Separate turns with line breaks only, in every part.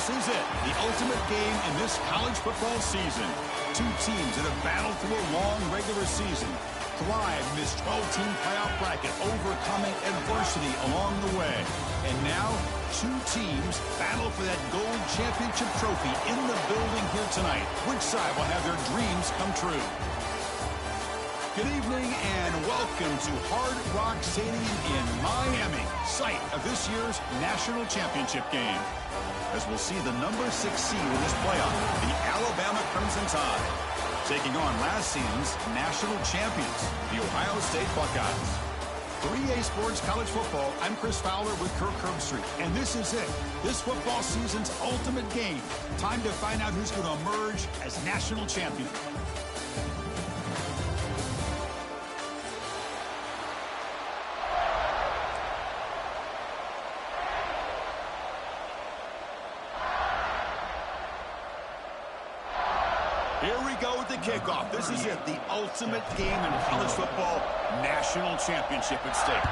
This is it, the ultimate game in this college football season. Two teams that have battled through a long regular season, thrived in this 12-team playoff bracket, overcoming adversity along the way. And now, two teams battle for that gold championship trophy in the building here tonight. Which side will have their dreams come true? Good evening and welcome to Hard Rock Stadium in Miami, site of this year's national championship game. As we'll see the number 6 seed in this playoff, the Alabama Crimson Tide, taking on last season's national champions, the Ohio State Buckeyes. 3A Sports College Football, I'm Chris Fowler with Kirk Herbstreit, and this is it, this football season's ultimate game. Time to find out who's going to emerge as national champion. Here we go with the kickoff. This is it, the ultimate game in college football, national championship at stake.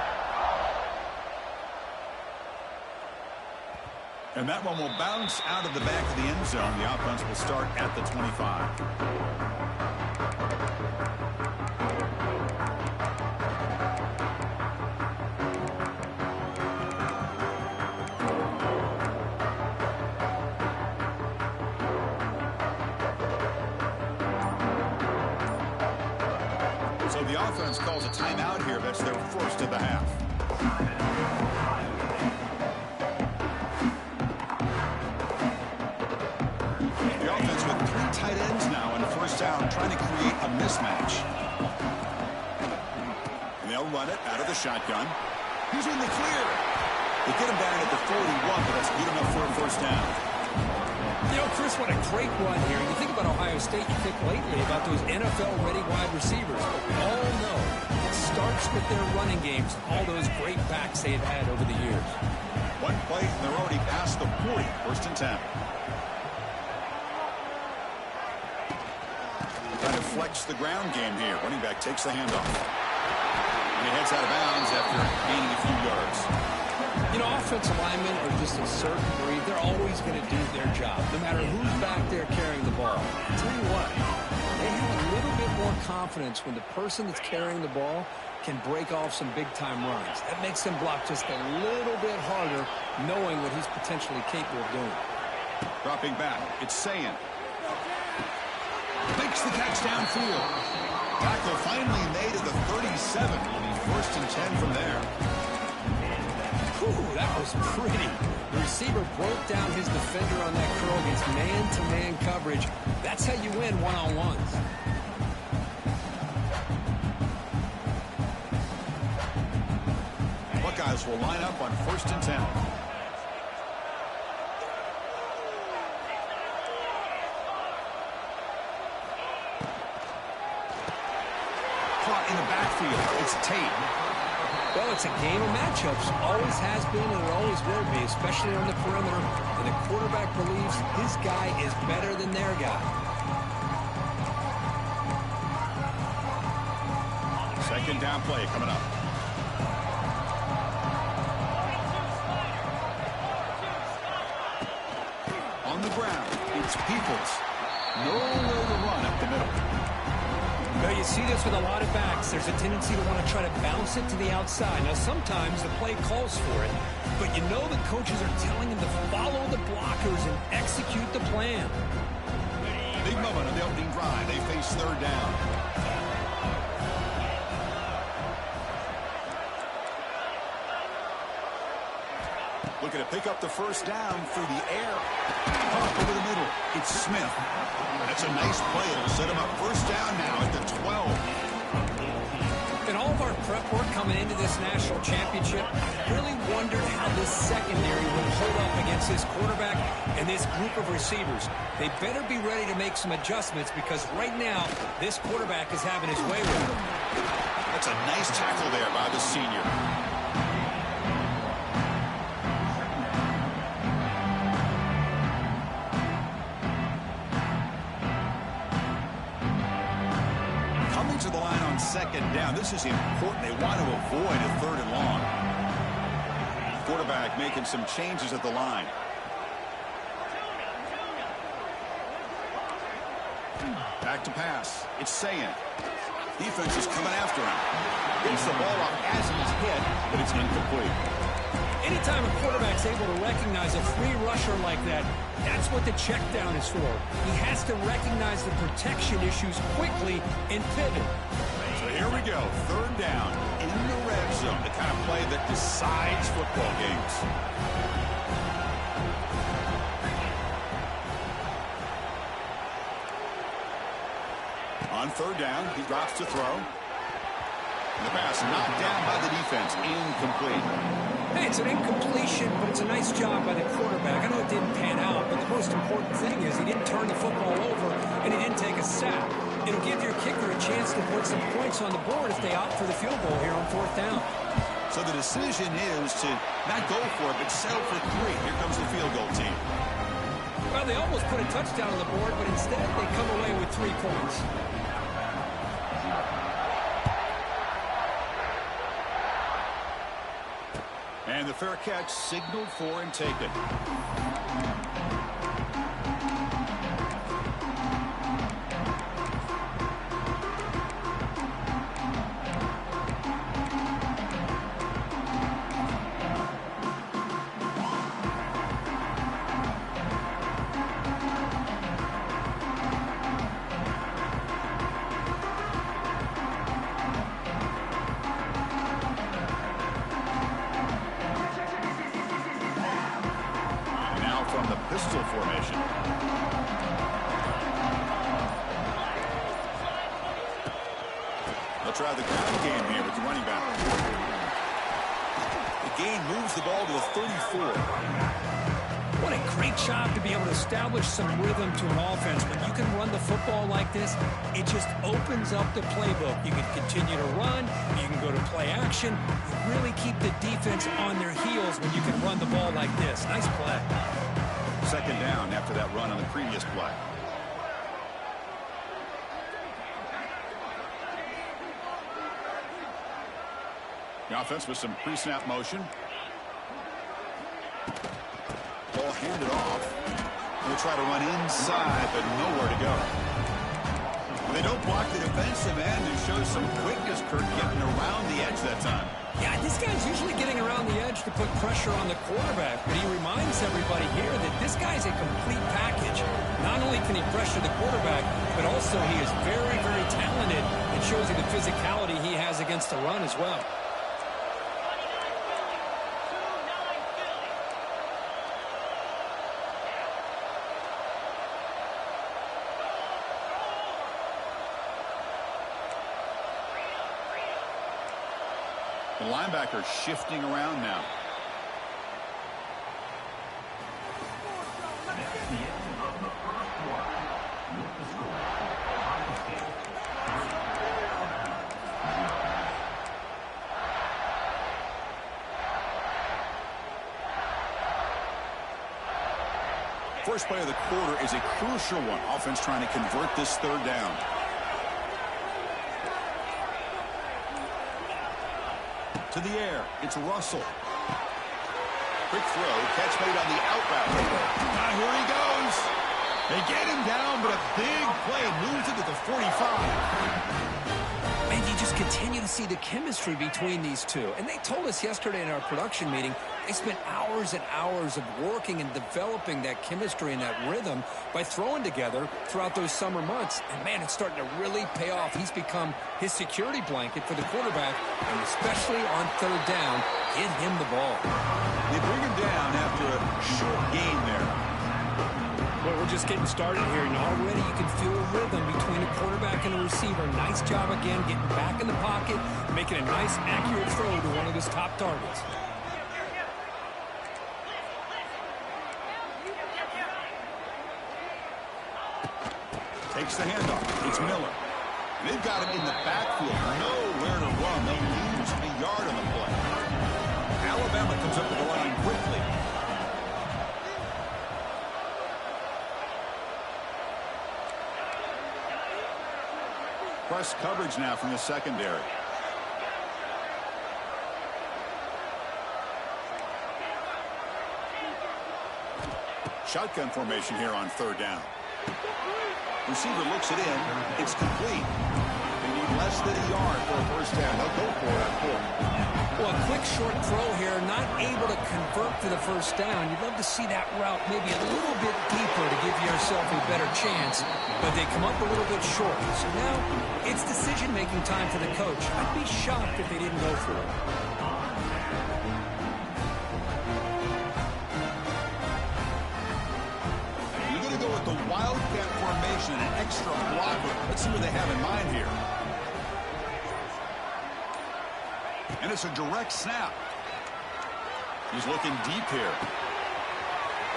And that one will bounce out of the back of the end zone. The offense will start at the 25. So the offense calls a timeout here. That's their first of the half. The offense with 3 tight ends now in first down, trying to create a mismatch. And they'll run it out of the shotgun. He's in the clear. They get him down at the 41, but that's good enough for a first down.
You know, Chris, what a great run here. You think about Ohio State, you think lately about those NFL-ready wide receivers. But we all know it starts with their running games, all those great backs they've had over the years.
One play, and they're already past the 40, first and 10. Trying to flex the ground game here. Running back takes the handoff. And he heads out of bounds after gaining a few yards.
You know, offensive linemen are just a certain breed. They're always going to do their job, no matter who's back there carrying the ball. I'll tell you what, they have a little bit more confidence when the person that's carrying the ball can break off some big-time runs. That makes them block just a little bit harder, knowing what he's potentially capable of doing.
Dropping back, it's Sayin. Makes the catch downfield. Tackle finally made at the 37. Will be first and 10 from there.
Ooh, that was pretty. The receiver broke down his defender on that curl against man-to-man coverage. That's how you win one-on-ones.
Buckeyes will line up on first and 10. Caught in the backfield. It's Tate.
Well, it's a game of matchups. Always has been and it always will be, especially on the perimeter. And the quarterback believes his guy is better than their guy.
Second down play coming up. On the ground, it's Peoples. Nowhere to run up the middle.
Well, you see this with a lot of backs. There's a tendency to want to try to bounce it to the outside. Now, sometimes the play calls for it, but you know the coaches are telling them to follow the blockers and execute the plan.
Big moment on the opening drive. They face third down. Looking to pick up the first down through the air. Up over the middle. It's Smith. That's a nice play. It'll set him up first down now at the 12.
In all of our prep work coming into this national championship, I really wondered how this secondary would hold up against this quarterback and this group of receivers. They better be ready to make some adjustments because right now, this quarterback is having his way with them.
That's a nice tackle there by the senior. To the line on second down. This is important. They want to avoid a third and long. Quarterback making some changes at the line. Back to pass. It's Sayan. Defense is coming after him. Gets the ball off as he's hit, but it's incomplete.
Anytime a quarterback's able to recognize a free rusher like that, that's what the check down is for. He has to recognize the protection issues quickly and pivot.
So here we go. Third down in the red zone. The kind of play that decides football games. On third down, he drops to throw. And the pass knocked down by the defense. Incomplete.
Hey, it's an incompletion, but it's a nice job by the quarterback. I know it didn't pan out, but the most important thing is he didn't turn the football over and he didn't take a sack. It'll give your kicker a chance to put some points on the board if they opt for the field goal here on fourth down.
So the decision is to not go for it, but settle for 3. Here comes the field goal team.
Well, they almost put a touchdown on the board, but instead they come away with 3 points.
And the fair catch signaled for and taken. From the pistol formation. They'll try the ground game here with the running back. The gain moves the ball to the 34.
What a great job to be able to establish some rhythm to an offense. When you can run the football like this, it just opens up the playbook. You can continue to run. You can go to play action. You really keep the defense on their heels when you can run the ball like this. Nice play.
Second down after that run on the previous play. The offense with some pre-snap motion. Ball handed off. They'll try to run inside, but nowhere to go. They don't block the defensive end and show some quickness, Kirk, getting around the edge that time.
Yeah, this guy's usually getting around the edge to put pressure on the quarterback, but he reminds everybody here that this guy's a complete package. Not only can he pressure the quarterback, but also he is very, very talented and shows you the physicality he has against the run as well.
The linebacker shifting around now. First play of the quarter is a crucial one. Offense trying to convert this third down. To the air. It's Russell. Quick throw. Catch made on the out route. Now here he goes. They get him down, but a big play moves it to the 45.
And you just continue to see the chemistry between these two. And they told us yesterday in our production meeting, they spent hours and hours of working and developing that chemistry and that rhythm by throwing together throughout those summer months. And, man, it's starting to really pay off. He's become his security blanket for the quarterback, and especially on third down, get him the ball.
They bring him down after a short gain there.
Well, we're just getting started here, and already you can feel a rhythm between a quarterback and a receiver. Nice job again getting back in the pocket, making a nice, accurate throw to one of his top targets.
Takes the handoff. It's Miller. They've got him in the backfield. Nowhere to run. They'll lose a yard on the play. Alabama comes up with the line quickly. Press coverage now from the secondary. Shotgun formation here on third down. Receiver looks it in. It's complete. They need less than a yard for a first down. They'll go for it on fourth.
Well, a quick short throw here, not able to convert for the first down. You'd love to see that route maybe a little bit deeper to give yourself a better chance, but they come up a little bit short. So now it's decision-making time for the coach. I'd be shocked if they didn't go for it.
You're going to go with the wildcat formation and an extra blocker. Let's see what they have in mind here. And it's a direct snap. He's looking deep here.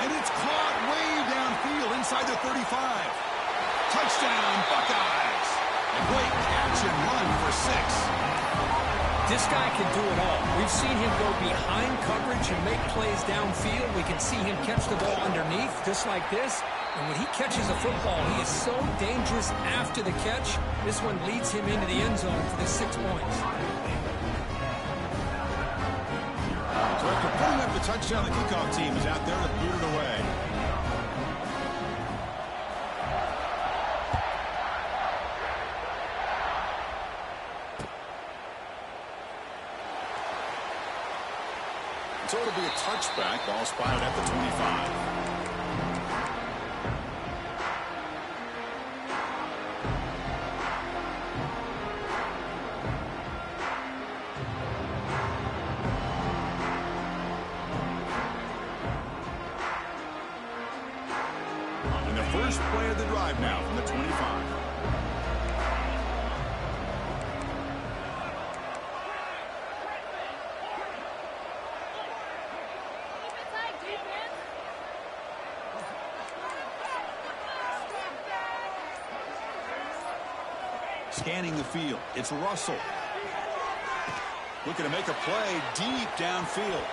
And it's caught way downfield inside the 35. Touchdown, Buckeyes. A great catch and run for 6.
This guy can do it all. We've seen him go behind coverage and make plays downfield. We can see him catch the ball underneath, just like this. And when he catches a football, he is so dangerous after the catch. This one leads him into the end zone for the 6 points.
So after putting up the touchdown, the kickoff team is out there to boot it away. So it'll be a touchback. Ball spotted at the 25. First play of the drive now from the 25. Scanning the field. It's Russell. Looking to make a play deep downfield.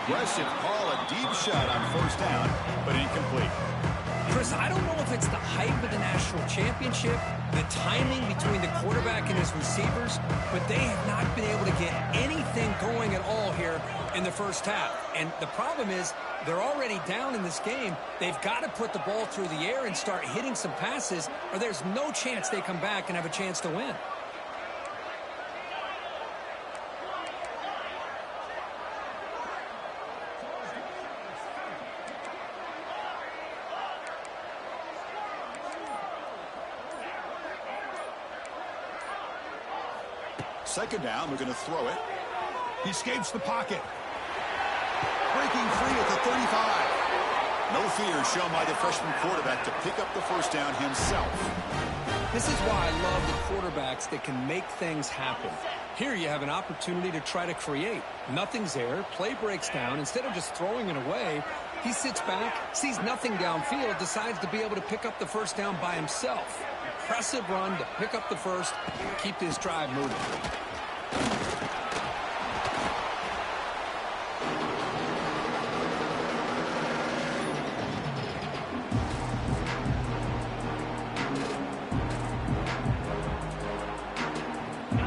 Aggressive call, a deep shot on first down, but incomplete.
Chris, I don't know if it's the hype of the national championship, the timing between the quarterback and his receivers, but they have not been able to get anything going at all here in the first half. And the problem is they're already down in this game. They've got to put the ball through the air and start hitting some passes, or there's no chance they come back and have a chance to win.
Second down, they're going to throw it. He escapes the pocket. Breaking free at the 35. No fear shown by the freshman quarterback to pick up the first down himself.
This is why I love the quarterbacks that can make things happen. Here you have an opportunity to try to create. Nothing's there. Play breaks down. Instead of just throwing it away, he sits back, sees nothing downfield, decides to be able to pick up the first down by himself. Impressive run to pick up the first, keep this drive moving.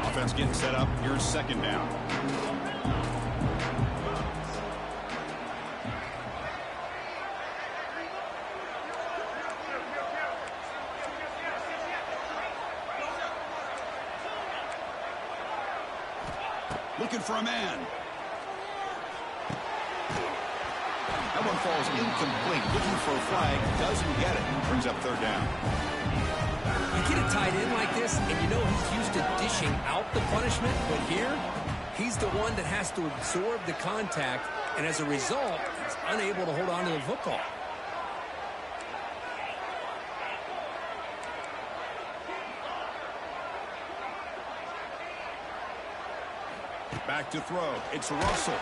Offense getting set up. Here's second down. Looking for a man. That one falls incomplete. Looking for a flag. Doesn't get it. Brings up third down.
You get a tight end like this, and you know he's used to dishing out the punishment, but here, he's the one that has to absorb the contact, and as a result, he's unable to hold on to the football.
Back to throw. It's Russell.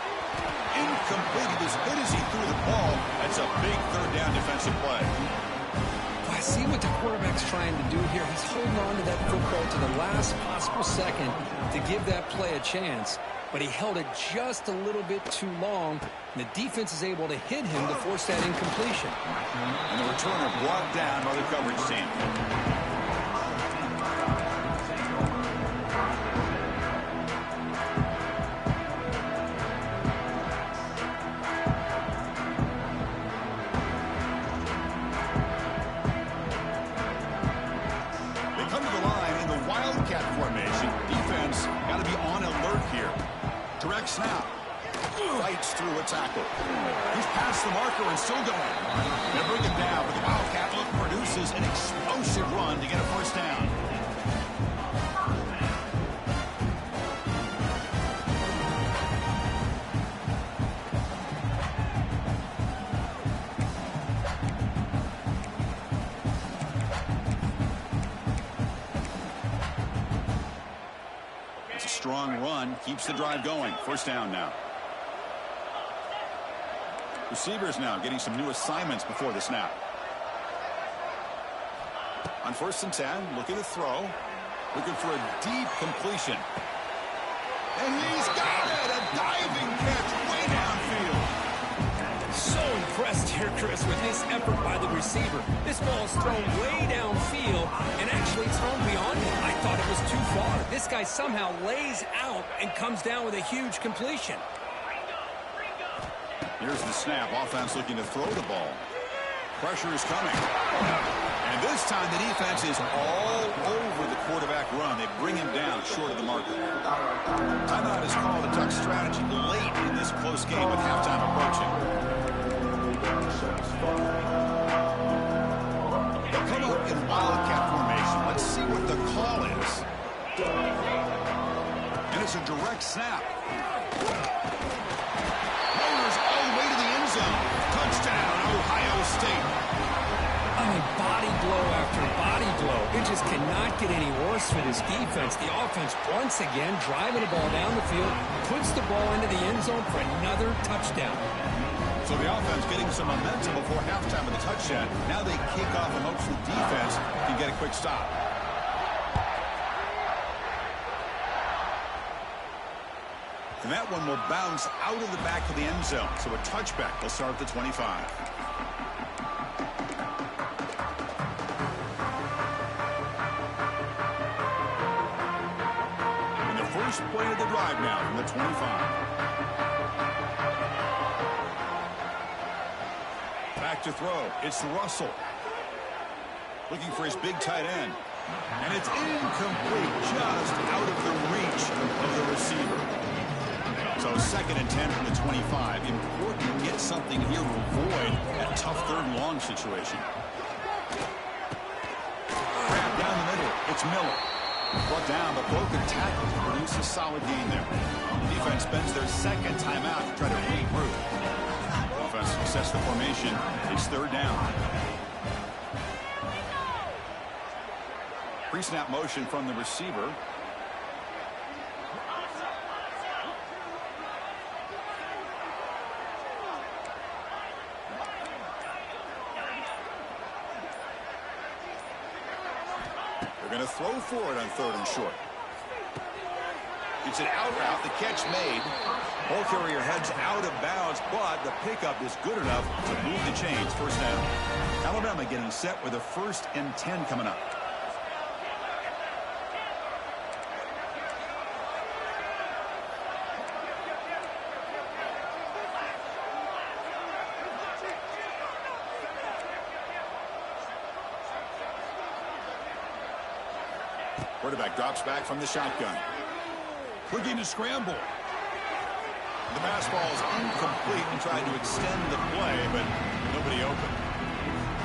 Incomplete. He was hit as he threw the ball. That's a big third down defensive play.
I see what the quarterback's trying to do here. He's holding on to that football to the last possible second to give that play a chance, but he held it just a little bit too long, and the defense is able to hit him to force that incompletion.
And the returner brought down by the coverage team. direct snap. Fights through a tackle. He's past the marker and still going. They bring him down, but the Wildcat look produces an explosive run to get a first down. It's a strong run, keeps the drive going. First down now. Receivers now getting some new assignments before the snap. On 1st and 10, looking to throw. Looking for a deep completion. And he's got it! A diving catch way downfield.
So impressed here, Chris, with this effort by the receiver. This ball is thrown way downfield, and actually it's thrown beyond him. I thought it was too far. This guy somehow lays out and comes down with a huge completion.
Here's the snap. Offense looking to throw the ball. Pressure is coming. And this time the defense is all over the quarterback run. They bring him down short of the marker. Timeout is called. A duck strategy late in this close game with halftime approaching. They'll come up in Wildcat formation. Let's see what the call is. And it's a direct snap. Touchdown, Ohio State.
I mean, body blow after body blow. It just cannot get any worse for this defense. The offense, once again, driving the ball down the field, puts the ball into the end zone for another touchdown.
So the offense getting some momentum before halftime of the touchdown. Now they kick off and hopes the defense can get a quick stop. And that one will bounce out of the back of the end zone. So a touchback will start at the 25. And the first play of the drive now from the 25. Back to throw. It's Russell. Looking for his big tight end. And it's incomplete, just out of the reach of the receiver. So 2nd and 10 from the 25. Important to get something here to avoid that tough 3rd and long situation. Grab down the middle. It's Miller. Brought down, but broken tackle to produce a solid gain there. The defense spends their 2nd timeout to try to regroup. Offense sets the formation. It's 3rd down. Pre-snap motion from the receiver. Going to throw for it on 3rd and short. It's an out route. The catch made. Ball carrier heads out of bounds, but the pickup is good enough to move the chains. First down. Alabama getting set with a 1st and 10 coming up. Quarterback drops back from the shotgun. Looking to scramble. The pass ball is incomplete and trying to extend the play, but nobody open.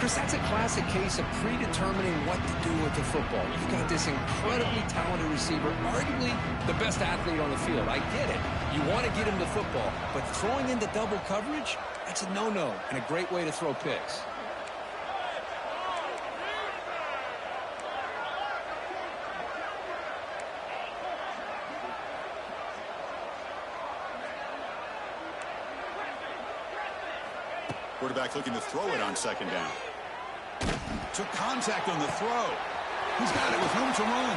Chris, that's a classic case of predetermining what to do with the football. You've got this incredibly talented receiver, arguably the best athlete on the field. I get it. You want to get him the football, but throwing into double coverage, that's a no-no and a great way to throw picks.
Quarterback looking to throw it on 2nd down. Took contact on the throw. He's got it with room to run.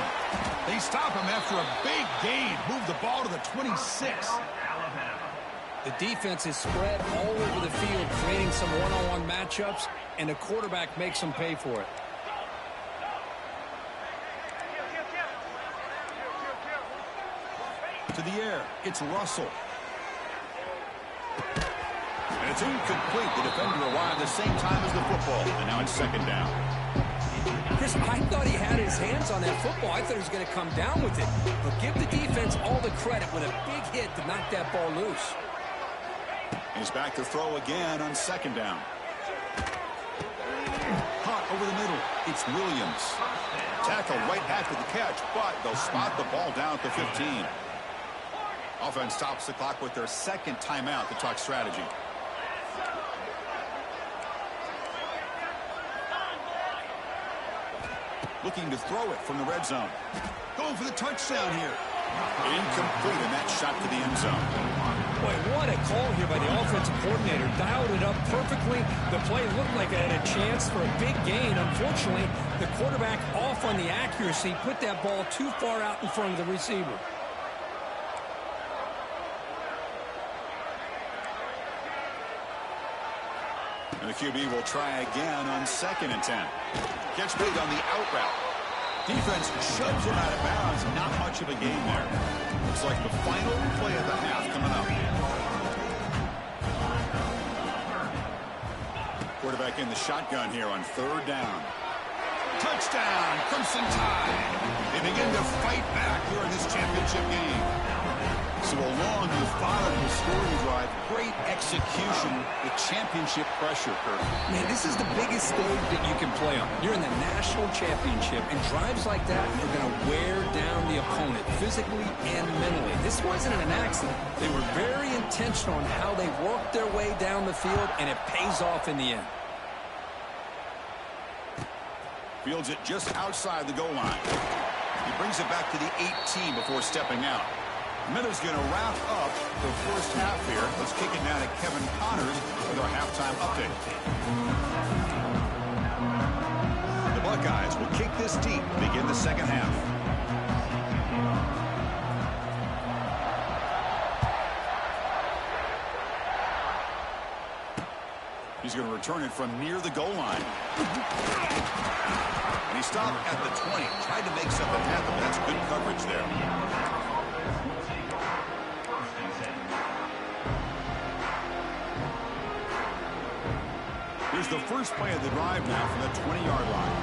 They stop him after a big gain. Move the ball to the 26.
The defense is spread all over the field, creating some one-on-one matchups, and the quarterback makes them pay for it.
To the air. It's Russell. And it's incomplete. The defender arrived the same time as the football. And now it's 2nd down.
Chris, I thought he had his hands on that football. I thought he was going to come down with it. But give the defense all the credit with a big hit to knock that ball loose.
He's back to throw again on second down. Caught over the middle. It's Williams. Tackle right after the catch, but they'll spot the ball down at the 15. Offense stops the clock with their second timeout to talk strategy. Looking to throw it from the red zone. Going for the touchdown here. Incomplete, and that shot to the end zone.
Boy, what a call here by the offensive coordinator. Dialed it up perfectly. The play looked like it had a chance for a big gain. Unfortunately, the quarterback off on the accuracy, put that ball too far out in front of the receiver.
And the QB will try again on 2nd and 10. Gets big on the out route. Defense shoves him out of bounds. Not much of a game there. Looks like the final play of the half coming up. Quarterback in the shotgun here on 3rd down. Touchdown, Crimson Tide. They begin to fight back here in this championship game. So a long, methodical scoring drive. Great execution with championship pressure, Kurt.
Man, this is the biggest stage that you can play on. You're in the national championship, and drives like that are going to wear down the opponent physically and mentally. This wasn't an accident. They were very intentional on how they worked their way down the field, and it pays off in the end.
Fields it just outside the goal line. He brings it back to the 18 before stepping out. Miller's going to wrap up the first half here. Let's kick it now to Kevin Connors with our halftime update. The Buckeyes will kick this deep to begin the second half. He's going to return it from near the goal line. And he stopped at the 20. Tried to make something happen, but that's good coverage there. Here's the first play of the drive now from the 20-yard line.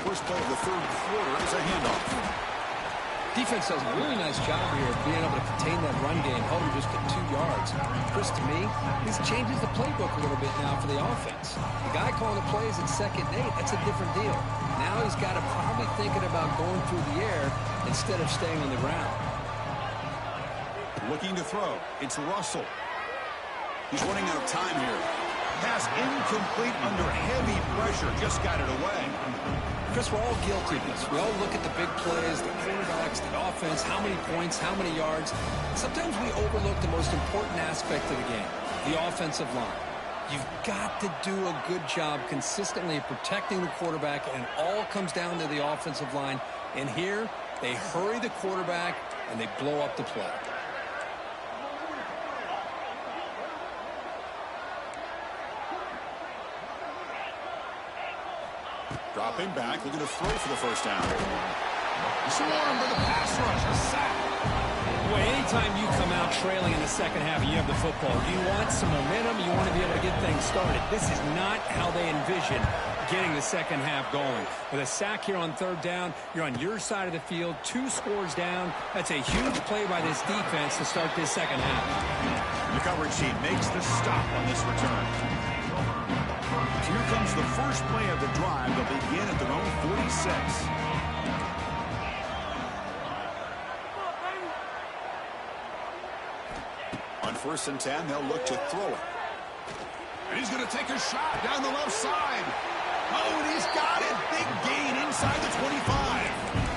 First play of the 3rd quarter is a handoff.
Defense does a really nice job here of being able to contain that run game, held him just at 2 yards. Chris, to me, this changes the playbook a little bit now for the offense. The guy calling the plays at 2nd and 8, that's a different deal. Now he's got to probably thinking about going through the air instead of staying on the ground.
Looking to throw. It's Russell. He's running out of time here. Pass incomplete under heavy pressure. Just got it away.
Chris, we're all guilty of this. We all look at the big plays, the quarterbacks, the offense, how many points, how many yards. Sometimes we overlook the most important aspect of the game, the offensive line. You've got to do a good job consistently protecting the quarterback, and it all comes down to the offensive line. And here, they hurry the quarterback, and they blow up the play.
Dropping back, looking to throw for the first down. Swarmed by the pass rush, a sack.
Boy, anytime you come out trailing in the second half and you have the football, you want some momentum, you want to be able to get things started. This is not how they envision getting the second half going. With a sack here on 3rd down, you're on your side of the field, 2 scores down. That's a huge play by this defense to start this second half.
The coverage team makes the stop on this return. Here comes the first play of the drive. They'll begin at their own 46. On 1st and 10, they'll look to throw it. And he's going to take a shot down the left side. Oh, and he's got it. Big gain inside the 25.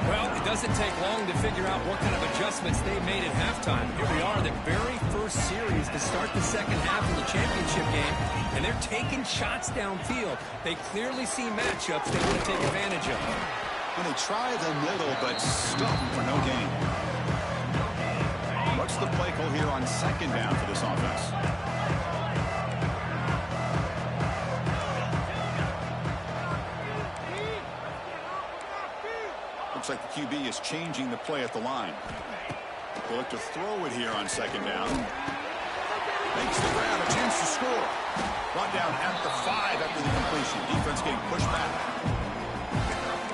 Well, it doesn't take long to figure out what kind of adjustments they made at halftime. Here we are, the very first series to start the second half of the championship game, and they're taking shots downfield. They clearly see matchups they want to take advantage of.
And they try the middle, but stuck for no gain. What's the play call here on 2nd down for this offense? Looks like the QB is changing the play at the line. They look to throw it here on second down. Makes the grab, a chance to score. Brought down at the 5 after the completion. Defense getting pushed back.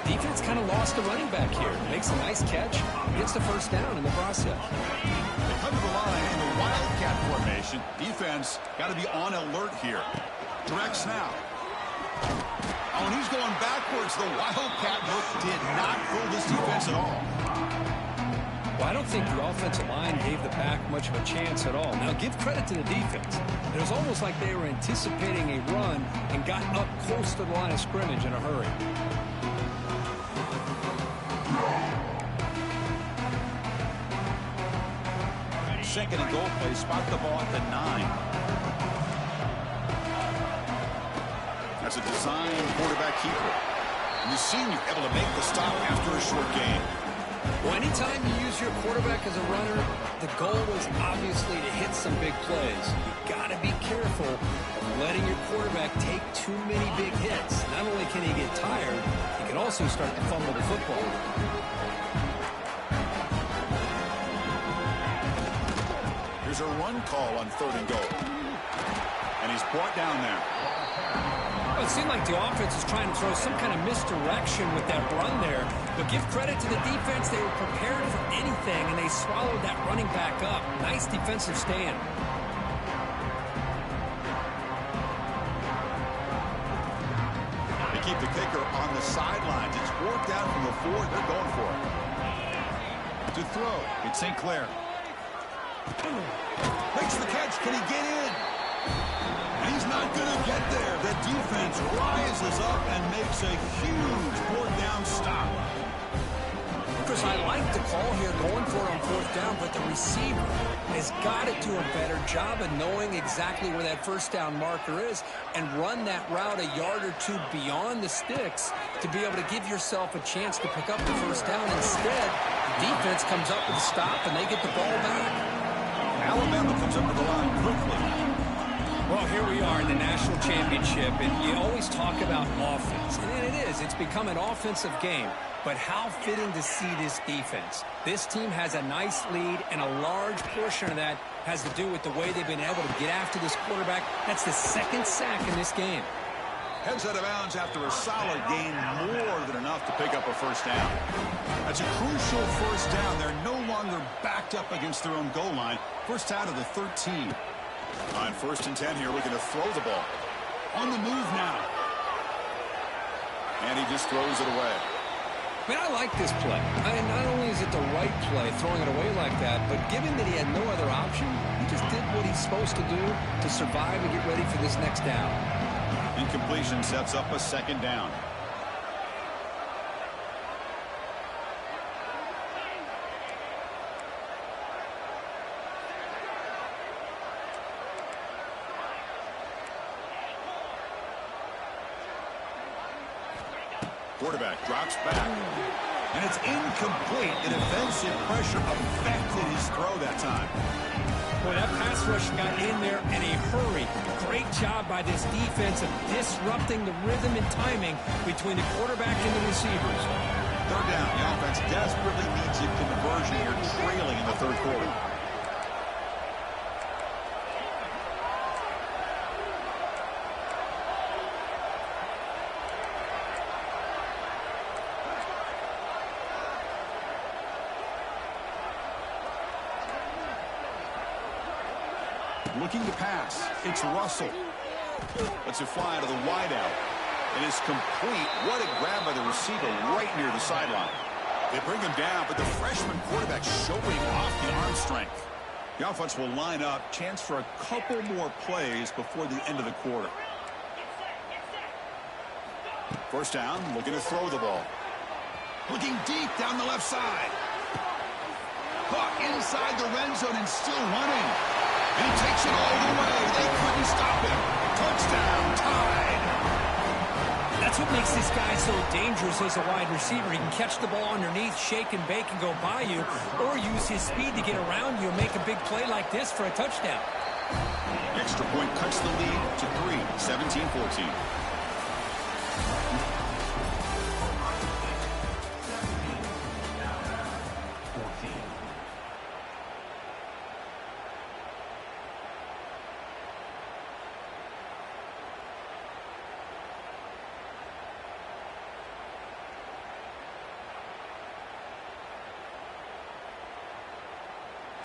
Defense kind of lost the running back here. Makes a nice catch. Gets the first down in the process.
They come to the line in the Wildcat formation. Defense got to be on alert here. Direct snap. Oh, and he's going backwards. The Wildcat look did not fool this defense at all.
Well, I don't think the offensive line gave the back much of a chance at all. Now, give credit to the defense. It was almost like they were anticipating a run and got up close to the line of scrimmage in a hurry.
Second and goal play. Spot the ball at the 9. That's a design quarterback keeper. And the senior able to make the stop after a short game.
Well, anytime you use your quarterback as a runner, the goal is obviously to hit some big plays. You got to be careful of letting your quarterback take too many big hits. Not only can he get tired, he can also start to fumble the football.
Here's a run call on 3rd and goal. And he's brought down there.
Well, it seemed like the offense was trying to throw some kind of misdirection with that run there. But give credit to the defense. They were prepared for anything, and they swallowed that running back up. Nice defensive stand.
They keep the kicker on the sidelines. It's fourth down from the 4. They're going for it. To throw, it's St. Clair. Makes the catch. Can he get in? He's not going to get there. The defense rises up and makes a huge fourth down stop.
Chris, I like the call here going for it on 4th down, but the receiver has got to do a better job of knowing exactly where that first down marker is and run that route a yard or two beyond the sticks to be able to give yourself a chance to pick up the first down. Instead, the defense comes up with a stop and they get the ball back.
Alabama comes up with the line quickly.
Well, here we are in the national championship, and you always talk about offense. And it is. It's become an offensive game. But how fitting to see this defense. This team has a nice lead, and a large portion of that has to do with the way they've been able to get after this quarterback. That's the 2nd sack in this game.
Heads out of bounds after a solid gain, more than enough to pick up a first down. That's a crucial first down. They're no longer backed up against their own goal line. First out of the 13. On 1st and 10 here, looking to throw the ball. On the move now. And he just throws it away.
Man, I like this play. Not only is it the right play, throwing it away like that, but given that he had no other option, he just did what he's supposed to do to survive and get ready for this next down.
Incompletion sets up a 2nd down. Quarterback drops back. And it's incomplete. The defensive pressure affected his throw that time.
Well, that pass rush got in there in a hurry. Great job by this defense of disrupting the rhythm and timing between the quarterback and the receivers.
3rd down. The offense desperately needs a conversion here, trailing in the 3rd quarter. Looking to pass. It's Russell. Lets it fly to the wideout. It is complete. What a grab by the receiver right near the sideline. They bring him down, but the freshman quarterback showing off the arm strength. The offense will line up. Chance for a couple more plays before the end of the quarter. First down, looking to throw the ball. Looking deep down the left side. Caught inside the red zone and still running. And he takes it all the way. They couldn't stop him. Touchdown, Tide.
That's what makes this guy so dangerous as a wide receiver. He can catch the ball underneath, shake and bake and go by you, or use his speed to get around you and make a big play like this for a touchdown.
Extra point cuts the lead to 3, 17-14.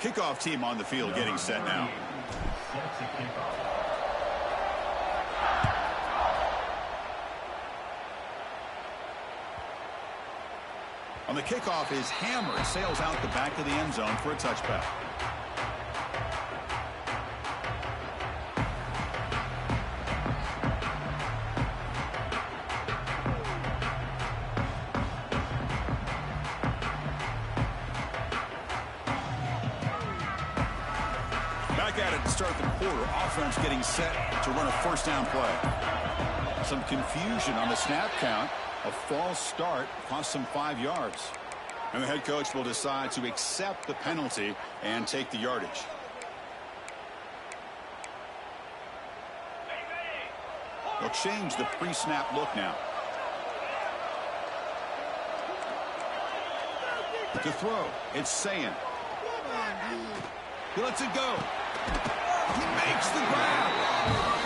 Kickoff team on the field getting set now. On the kickoff, his hammer sails out the back of the end zone for a touchback. Back at it to start the quarter. Offense getting set to run a first down play. Some confusion on the snap count. A false start cost them 5 yards. And the head coach will decide to accept the penalty and take the yardage. They'll change the pre-snap look now. To throw, it's Sayin. He lets it go. He makes the grab.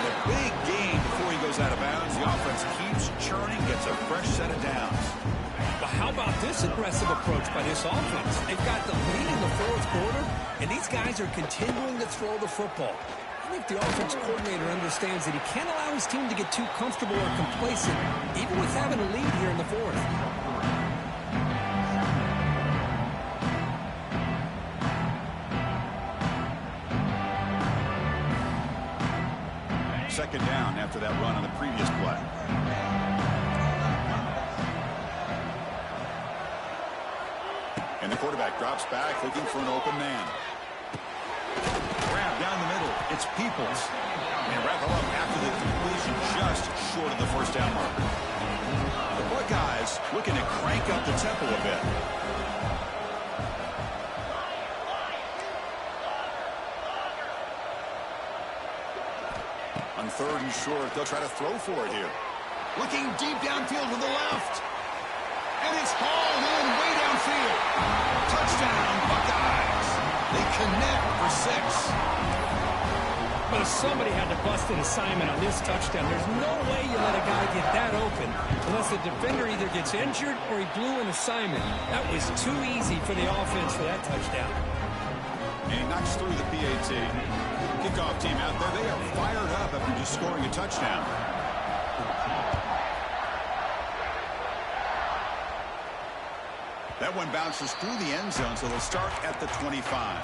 And a big gain before he goes out of bounds. The offense keeps churning, gets a fresh set of downs.
Well, how about this aggressive approach by this offense? They've got the lead in the fourth quarter, and these guys are continuing to throw the football. I think the offense coordinator understands that he can't allow his team to get too comfortable or complacent, even with having a lead here in the fourth.
Second down after that run on the previous play. And the quarterback drops back looking for an open man. Grab down the middle. It's Peoples. And wrap him up after the completion just short of the first down marker. The Buckeyes looking to crank up the tempo a bit. On third and short, they'll try to throw for it here. Looking deep downfield to the left. And it's hauled in way downfield. Touchdown, Buckeyes. They connect for 6.
But somebody had to bust an assignment on this touchdown. There's no way you let a guy get that open unless the defender either gets injured or he blew an assignment. That was too easy for the offense for that touchdown.
And he knocks through the PAT. Kickoff team out there. They are fired up after just scoring a touchdown. That one bounces through the end zone, so they'll start at the 25.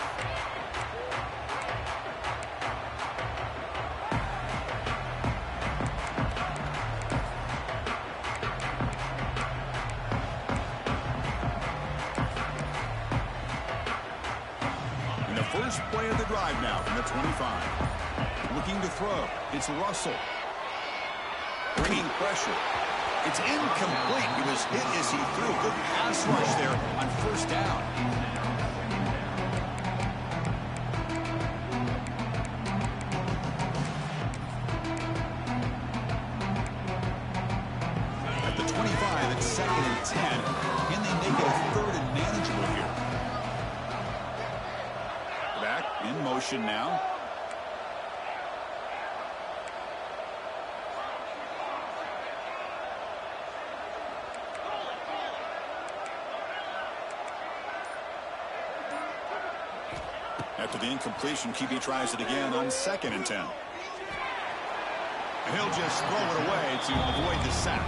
And the first play of the drive now from the 25. Looking to throw. It's Russell. Bringing pressure. It's incomplete. He was hit as he threw. Good pass rush there on first down. At the 25, it's 2nd and 10. Can they make it a 3rd and manageable here? Back in motion now. After the incompletion, QB tries it again on 2nd and 10. And he'll just throw it away to avoid the sack.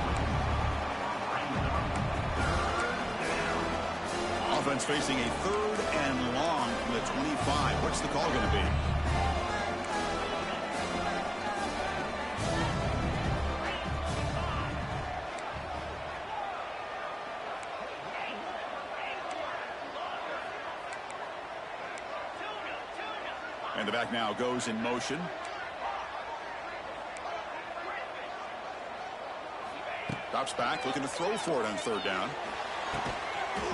Offense facing a 3rd and long from the 25. What's the call going to be? And the back now goes in motion. Drops back, looking to throw for it on 3rd down.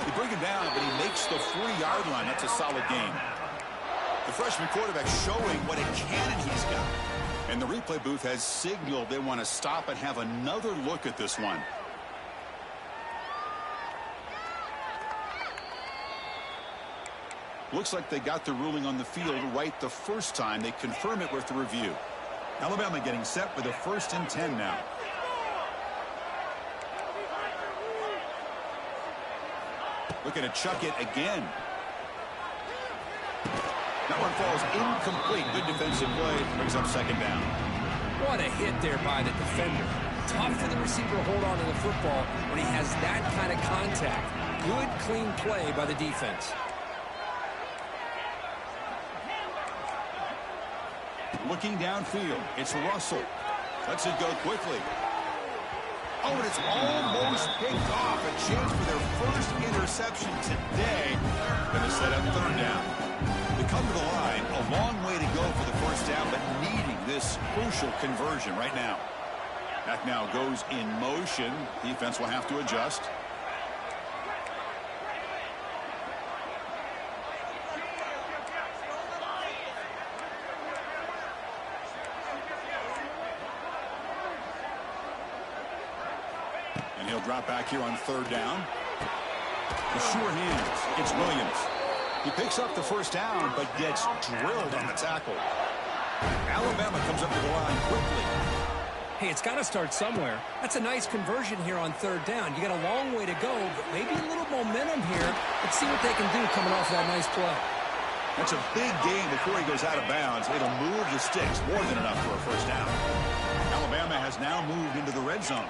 They bring him down, but he makes the 40-yard line. That's a solid gain. The freshman quarterback showing what a cannon he's got. And the replay booth has signaled they want to stop and have another look at this one. Looks like they got the ruling on the field right the first time. They confirm it with the review. Alabama getting set for the 1st and 10 now. Looking to chuck it again. one falls incomplete. Good defensive play. Brings up second down.
What a hit there by the defender. Tough for the receiver to hold on to the football when he has that kind of contact. Good, clean play by the defense.
Looking downfield, it's Russell. Lets it go quickly. Oh, and it's almost picked off. A chance for their first interception today. Going to set up third down. They come to the line. A long way to go for the first down, but needing this crucial conversion right now. Back now goes in motion. Defense will have to adjust. And he'll drop back here on third down. The sure hands. It's Williams. He picks up the first down, but gets drilled on the tackle. Alabama comes up to the line quickly.
Hey, it's got to start somewhere. That's a nice conversion here on third down. You got a long way to go, but maybe a little momentum here. Let's see what they can do coming off that nice play.
That's a big gain before he goes out of bounds. It'll move the sticks more than enough for a first down. Alabama has now moved into the red zone.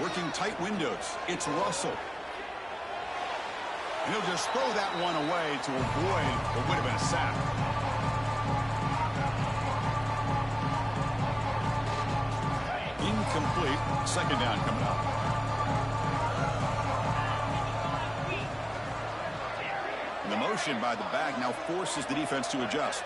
Working tight windows. It's Russell. And he'll just throw that one away to avoid what would have been a sack. Incomplete. Second down coming up. And the motion by the back now forces the defense to adjust.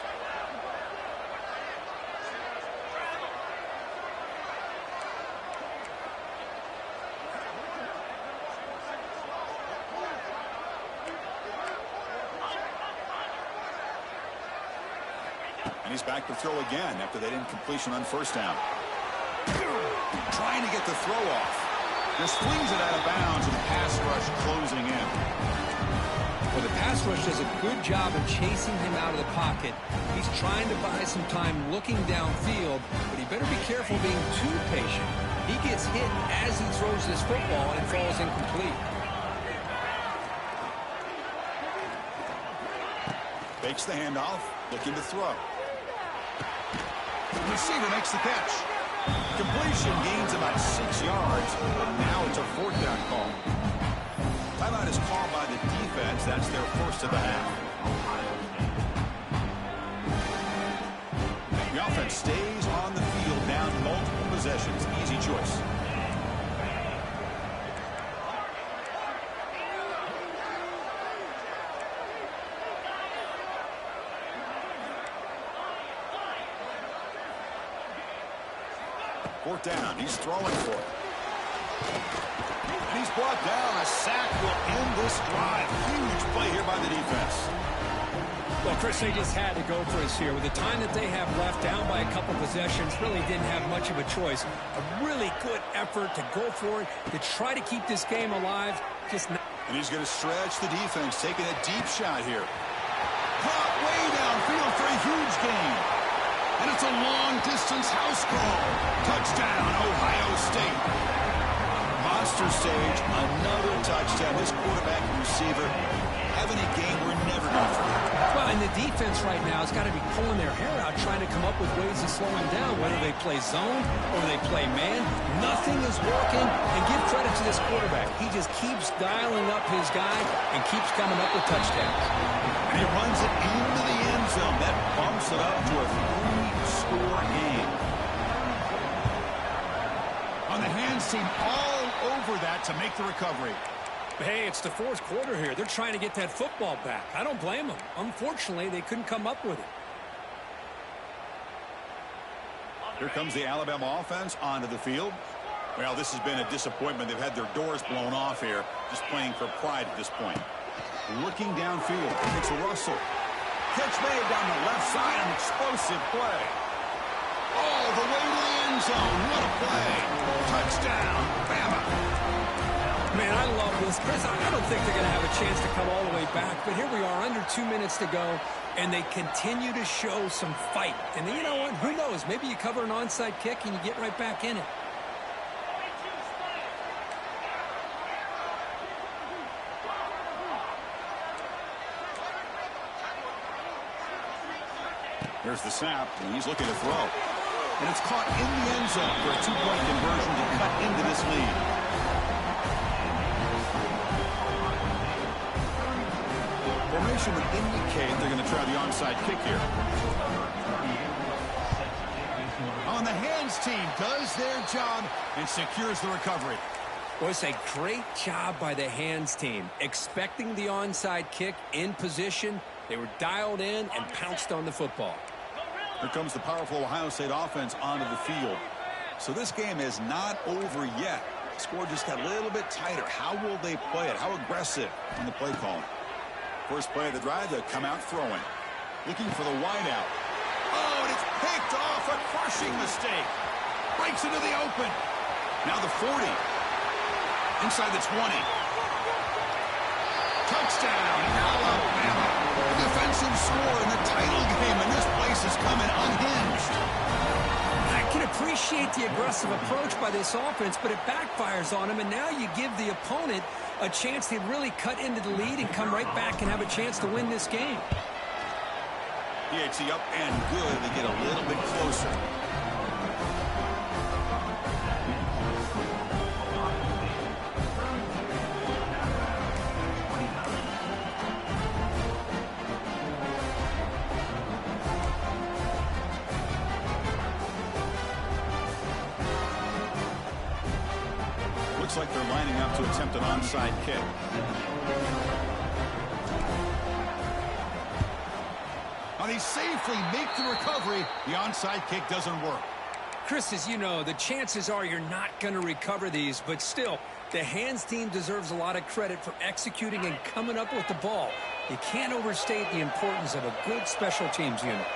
And he's back to throw again after that incompletion on first down. Trying to get the throw off. Just flings it out of bounds and pass rush closing in.
Well, the pass rush does a good job of chasing him out of the pocket. He's trying to buy some time looking downfield, but he better be careful being too patient. He gets hit as he throws this football and falls incomplete.
Fakes the handoff, looking to throw. The receiver makes the catch. Completion gains about 6 yards, but now it's a fourth down call. Timeout is called by the defense. That's their first of the half. The offense stays on the field, down multiple possessions. Easy choice. Fourth down. He's throwing for it. And he's brought down. A sack will end this drive. Huge play here by the defense.
Well, Chris, they just had to go for us here. With the time that they have left, down by a couple possessions, really didn't have much of a choice. A really good effort to go for it, to try to keep this game alive.
And he's going to stretch the defense, taking a deep shot here. Caught way downfield for a huge gain. And it's a long-distance house call. Touchdown, Ohio State. Monster stage, another touchdown. This quarterback and receiver having a game we're never going to forget.
Well, and the defense right now has got to be pulling their hair out, trying to come up with ways to slow him down, whether they play zone or they play man. Nothing is working, and give credit to this quarterback. He just keeps dialing up his guy and keeps coming up with touchdowns.
And he runs it into the end zone. That bumps it up to a 3-score game. On the hands team all over that to make the recovery.
Hey, it's the fourth quarter here. They're trying to get that football back. I don't blame them. Unfortunately, they couldn't come up with it.
Here comes the Alabama offense onto the field. Well, this has been a disappointment. They've had their doors blown off here, just playing for pride at this point. Looking downfield, it's Russell. Catch made down the left side, an explosive play. All the way to the end zone. What a play. Touchdown, Bama.
Man, I love this. Chris, I don't think they're going to have a chance to come all the way back, but here we are, under 2 minutes to go, and they continue to show some fight. And you know what? Who knows? Maybe you cover an onside kick and you get right back in it.
There's the snap, and he's looking to throw. And it's caught in the end zone for a two-point conversion to cut into this lead. Formation would indicate they're going to try the onside kick here. On the hands team does their job and secures the recovery.
Well, it's a great job by the hands team. Expecting the onside kick in position, they were dialed in and pounced on the football.
Here comes the powerful Ohio State offense onto the field. So this game is not over yet. The score just got a little bit tighter. How will they play it? How aggressive on the play call? First play of the drive, they come out throwing. Looking for the wideout. Oh, and it's picked off. A crushing mistake. Breaks into the open. Now the 40. Inside the 20. Touchdown, Alabama. Defensive score in the title game, and this place is coming unhinged.
I can appreciate the aggressive approach by this offense, but it backfires on them, and now you give the opponent a chance to really cut into the lead and come right back and have a chance to win this game.
PHC up and good. They get a little bit closer. Looks like they're lining up to attempt an onside kick. Now they safely make the recovery. The onside kick doesn't work.
Chris, as you know, the chances are you're not going to recover these, but still, the hands team deserves a lot of credit for executing and coming up with the ball. You can't overstate the importance of a good special teams unit.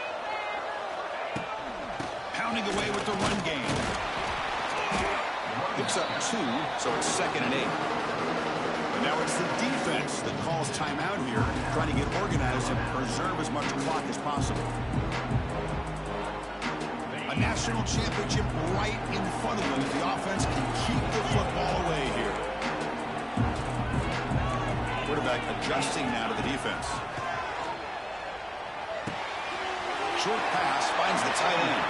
Pounding away with the run game. Picks up 2, so it's 2nd and 8. And now it's the defense that calls timeout here, trying to get organized and preserve as much clock as possible. A national championship right in front of them if the offense can keep the football away here. Quarterback adjusting now to the defense. Short pass finds the tight end.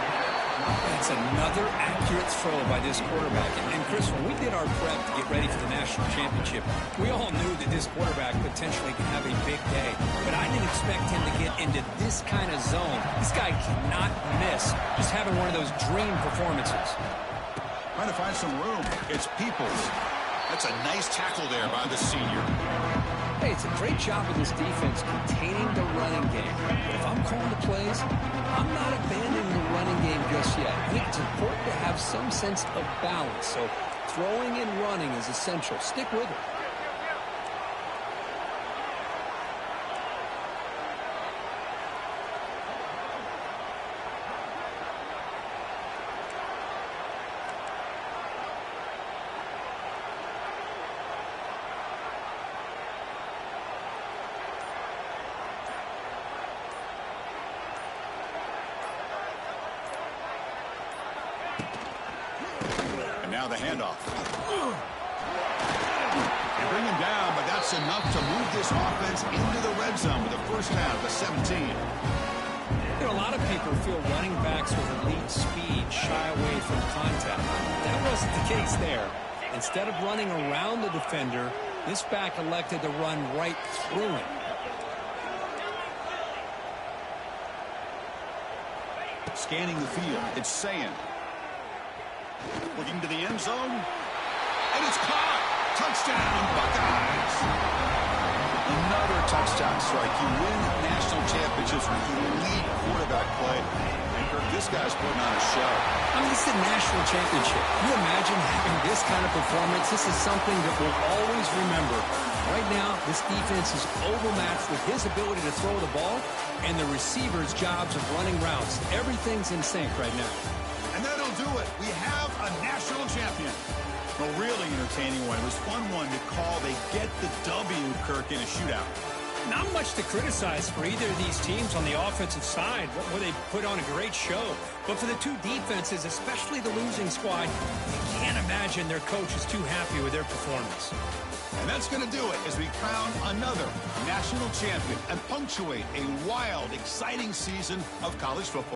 That's another accurate throw by this quarterback. And Chris, when we did our prep to get ready for the national championship, we all knew that this quarterback potentially could have a big day. But I didn't expect him to get into this kind of zone. This guy cannot miss. Just having one of those dream performances.
Trying to find some room. It's Peoples. That's a nice tackle there by the senior.
Hey, it's a great job of this defense containing the running game. But if I'm calling the plays, I'm not abandoning the running game just yet. I think it's important to have some sense of balance. So throwing and running is essential. Stick with it.
Now the handoff. They bring him down, but that's enough to move this offense into the red zone with the first down of the 17.
You know, a lot of people feel running backs with elite speed shy away from contact. That wasn't the case there. Instead of running around the defender, this back elected to run right through him.
Scanning the field, it's Sayin. Looking to the end zone. And it's caught. Touchdown, Buckeyes. Another touchdown strike. You win national championships with elite quarterback play. And Kirk, this guy's putting on a show.
I mean, this is a national championship. Can you imagine having this kind of performance? This is something that we'll always remember. Right now, this defense is overmatched with his ability to throw the ball and the receivers' jobs of running routes. Everything's in sync right now.
And that'll do it. We have a national champion. A really entertaining one. It was fun one to call. They get the W, Kirk, in a shootout.
Not much to criticize for either of these teams on the offensive side, where they put on a great show. But for the two defenses, especially the losing squad, you can't imagine their coach is too happy with their performance.
And that's going to do it as we crown another national champion and punctuate a wild, exciting season of college football.